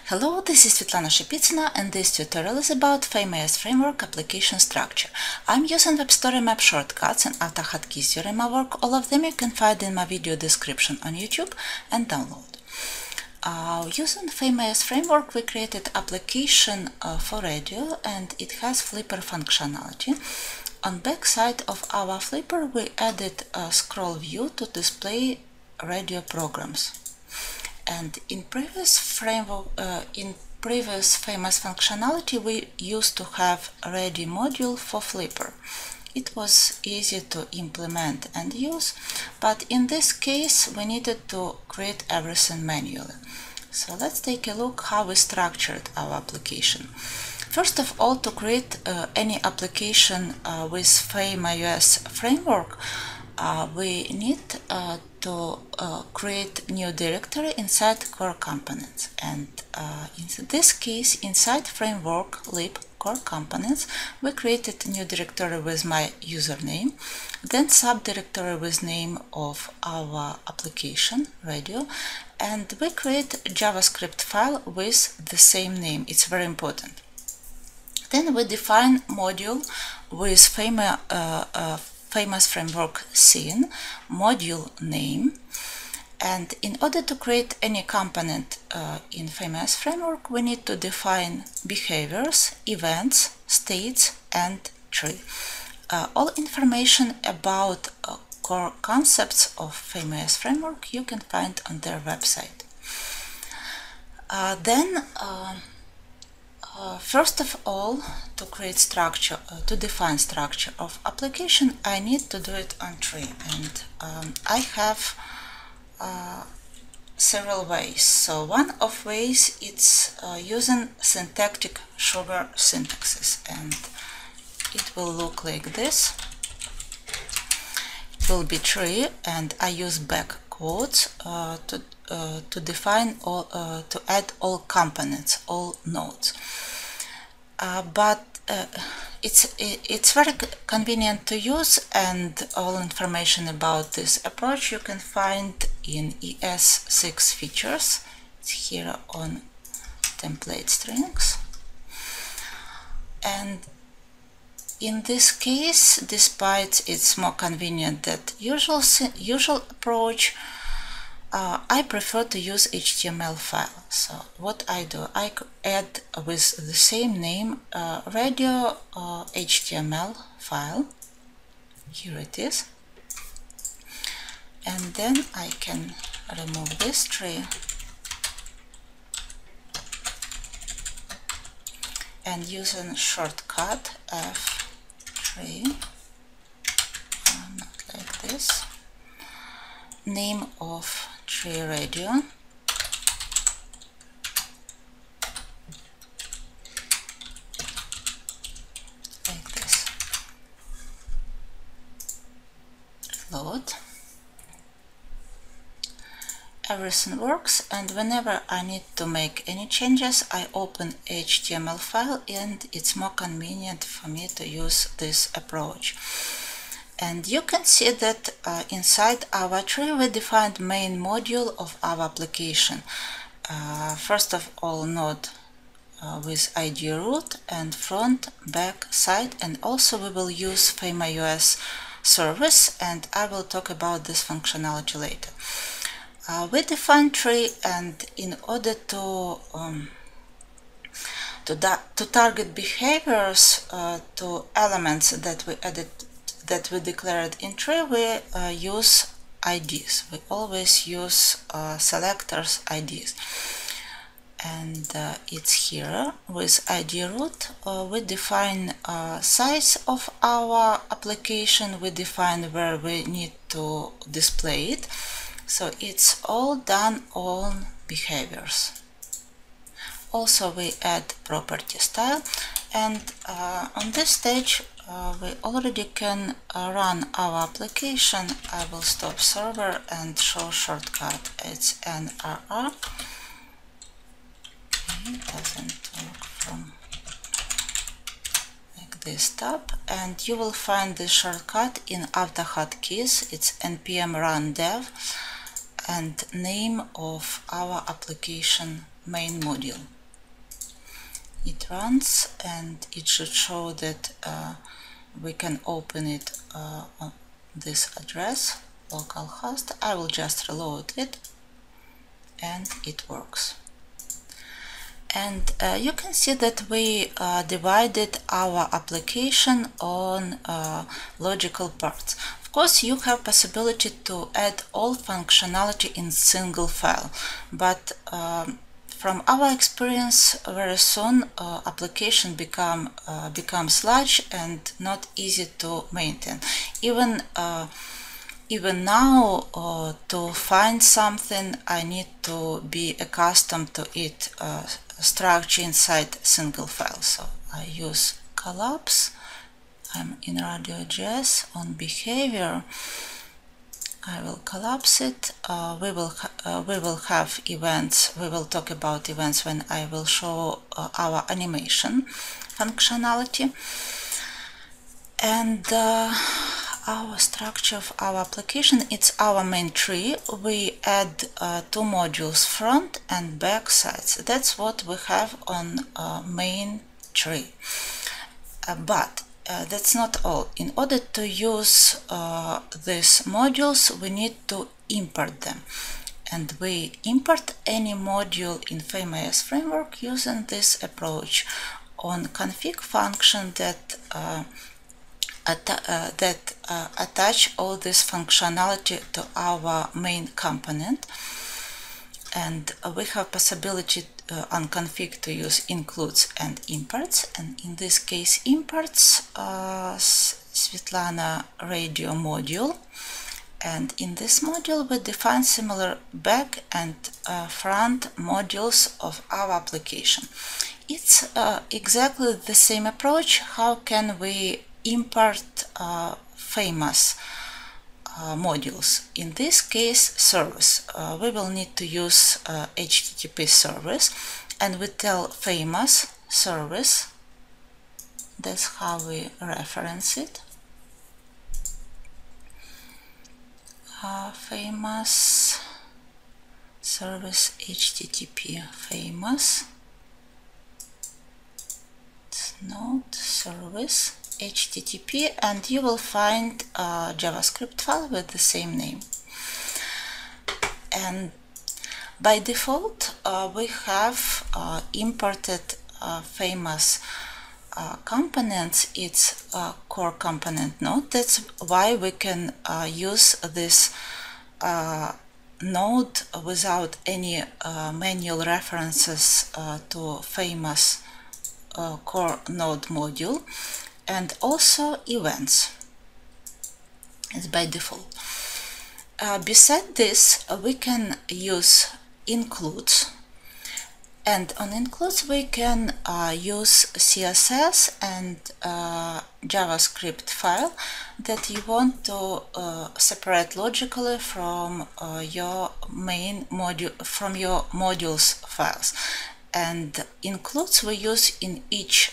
Hello, this is Svetlana Shepitsina, and this tutorial is about FameOS framework application structure. I'm using Web Story Map shortcuts and autohot keys during my work. All of them you can find in my video description on YouTube and download. Using FameOS framework, we created application for radio, and it has Flipper functionality. On back side of our Flipper, we added a scroll view to display radio programs. And in previous framework, in previous FameOS functionality, we used to have a ready module for Flipper. It was easy to implement and use, but in this case, we needed to create everything manually. So let's take a look how we structured our application. First of all, to create any application with FameOS framework, we need to create new directory inside core components, and in this case, inside framework lib core components, we created a new directory with my username, then subdirectory with name of our application radio, and we create a JavaScript file with the same name. It's very important. Then we define module with FameOS framework scene, module name, and in order to create any component in FameOS framework, we need to define behaviors, events, states, and tree. All information about core concepts of FameOS framework you can find on their website. First of all, to create structure, to define structure of application, I need to do it on tree, and I have several ways. So one of ways it's using syntactic sugar syntaxes, and it will look like this. It will be tree, and I use back quotes to define all, to add all components, all nodes. But it's very convenient to use, and all information about this approach you can find in ES6 features. It's here on template strings. And in this case, despite it's more convenient than usual approach, I prefer to use HTML file. So what I do, I add with the same name radio HTML file. Here it is. And then I can remove this tree and using shortcut F3, not like this, name of tree radio, like this, load. Everything works, and whenever I need to make any changes, I open HTML file, and it's more convenient for me to use this approach. And you can see that inside our tree we defined main module of our application. First of all, node with ID root and front, back, side, and also we will use FameOS service, and I will talk about this functionality later. We define tree, and in order to target behaviors to elements that we added, that we declared in tree, we use IDs. We always use selectors IDs, and it's here with ID root. We define size of our application, we define where we need to display it. So it's all done on behaviors. Also we add property style, and on this stage we already can run our application. I will stop server and show shortcut. It's NRR. It doesn't work from like this tab, and you will find the shortcut in autohot keys. It's npm run dev and name of our application main module. it runs, and it should show that we can open it on this address, localhost. I will just reload it, and it works. And you can see that we divided our application on logical parts. Of course, you have possibility to add all functionality in single file, but from our experience, very soon application becomes large and not easy to maintain. Even now, to find something, I need to be accustomed to it structure inside single file. So I use collapse. I'm in radio.js on behavior. I will collapse it. We will have events. We will talk about events when I will show our animation functionality. And our structure of our application, it's our main tree. We add two modules, front and back sides. That's what we have on main tree. But that's not all. In order to use these modules, we need to import them. And we import any module in FameOS framework using this approach on config function that attach all this functionality to our main component. And we have possibility on config to use includes and imports. And in this case, imports Svetlana radio module. And in this module, we define similar back and front modules of our application. It's exactly the same approach. How can we import famous modules? In this case, service. We will need to use HTTP service, and we tell famous service. That's how we reference it. Famous service HTTP famous node service HTTP, and you will find a JavaScript file with the same name. And by default, we have imported famous components. It's a core component node. That's why we can use this node without any manual references to famous core node module. And also events is by default. Beside this, we can use includes, and on includes we can use CSS and JavaScript file that you want to separate logically from your main module, from your modules files. And includes we use in each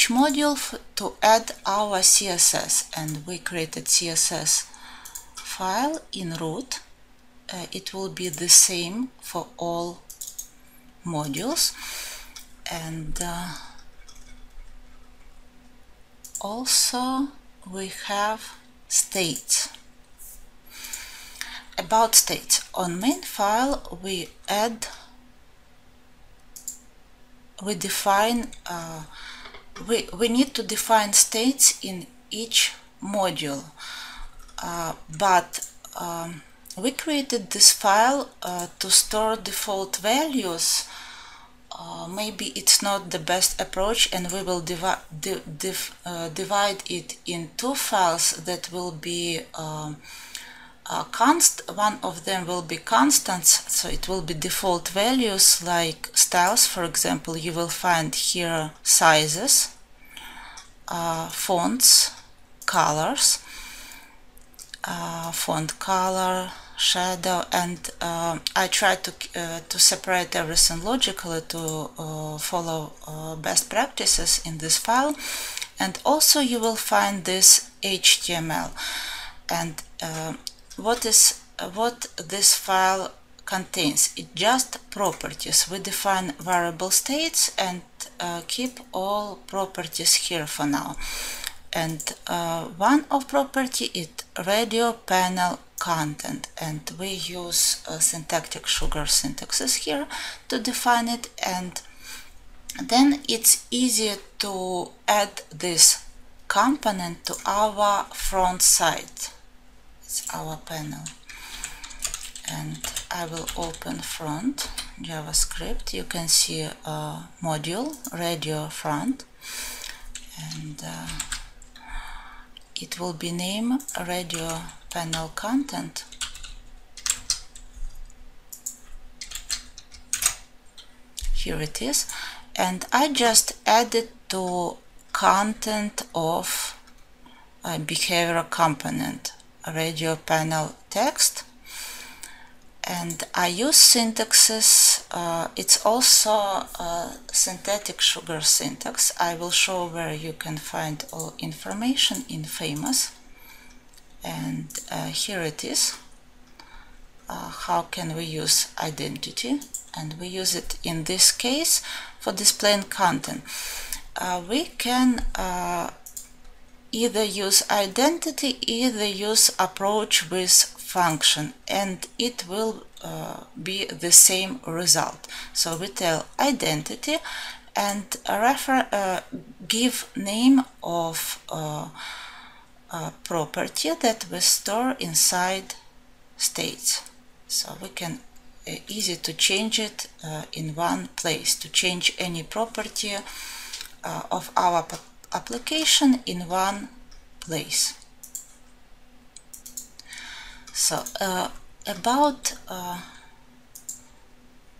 module to add our CSS, and we created CSS file in root. It will be the same for all modules. And also we have states. About states, on main file we define we need to define states in each module, but we created this file to store default values. Maybe it's not the best approach, and we will divide it in two files that will be one of them will be constants, so it will be default values like styles. For example, you will find here sizes, fonts, colors, font color, shadow, and I try to separate everything logically to follow best practices in this file. And also you will find this HTML, and what this file contains it just properties. We define variable states and keep all properties here for now. And one of property is radio panel content, and we use syntactic sugar syntaxes here to define it, and then it's easier to add this component to our front side. It's our panel, and I will open front JavaScript. You can see a module radio front, and it will be named radio panel content. Here it is, and I just added to content of a behavior component radio panel text, and I use syntaxes. It's also a synthetic sugar syntax. I will show where you can find all information in Famous, and here it is. How can we use identity? And we use it in this case for displaying content. We can either use identity, either use approach with function, and it will be the same result. So we tell identity and give name of a property that we store inside states. So we can easy to change it in one place, to change any property of our application in one place. So about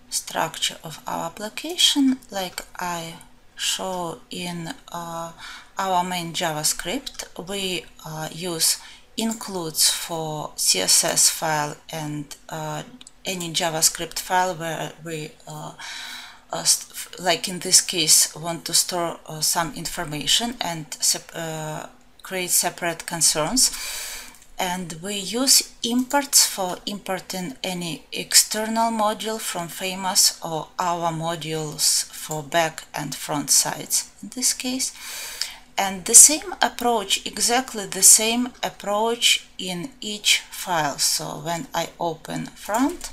structure of our application, like I show in our main JavaScript, we use includes for CSS file and any JavaScript file where we like in this case want to store some information and create separate concerns. And we use imports for importing any external module from Famous or our modules for back and front sides in this case. And the same approach, exactly the same approach in each file. So when I open front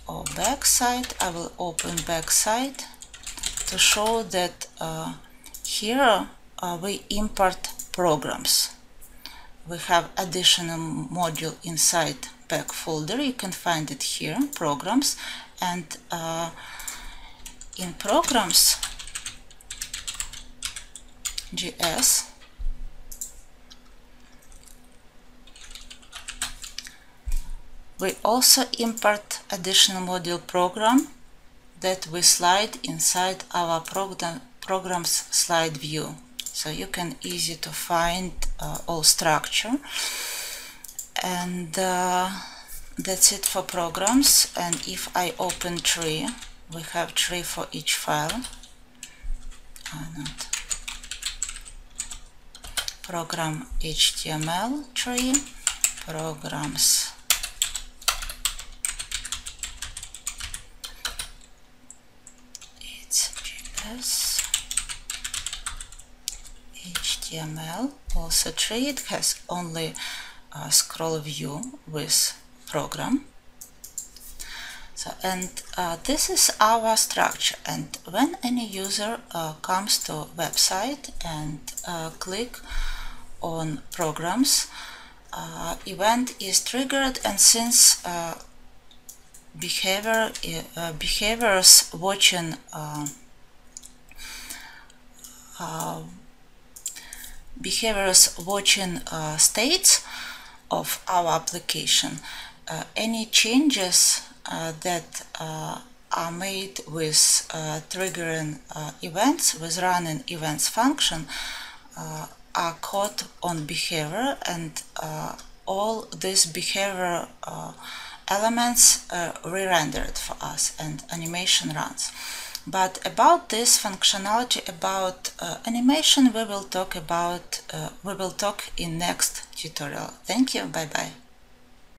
or back side, I will open back side to show that here we import programs. We have additional module inside back folder. You can find it here, programs, and in programs JS we also import additional module program that we slide inside our programs slide view. So you can easy to find all structure, and that's it for programs. And if I open tree, we have tree for each file. Not program HTML tree, programs it's JS HTML also tree. It has only a scroll view with program. So, and this is our structure, and when any user comes to website and click on programs, event is triggered, and since behaviors watching states of our application, any changes that are made with triggering events, with running events function, are caught on behavior, and all these behavior elements re-rendered for us, and animation runs. But about this functionality, about animation, we will talk in next tutorial. Thank you. Bye bye.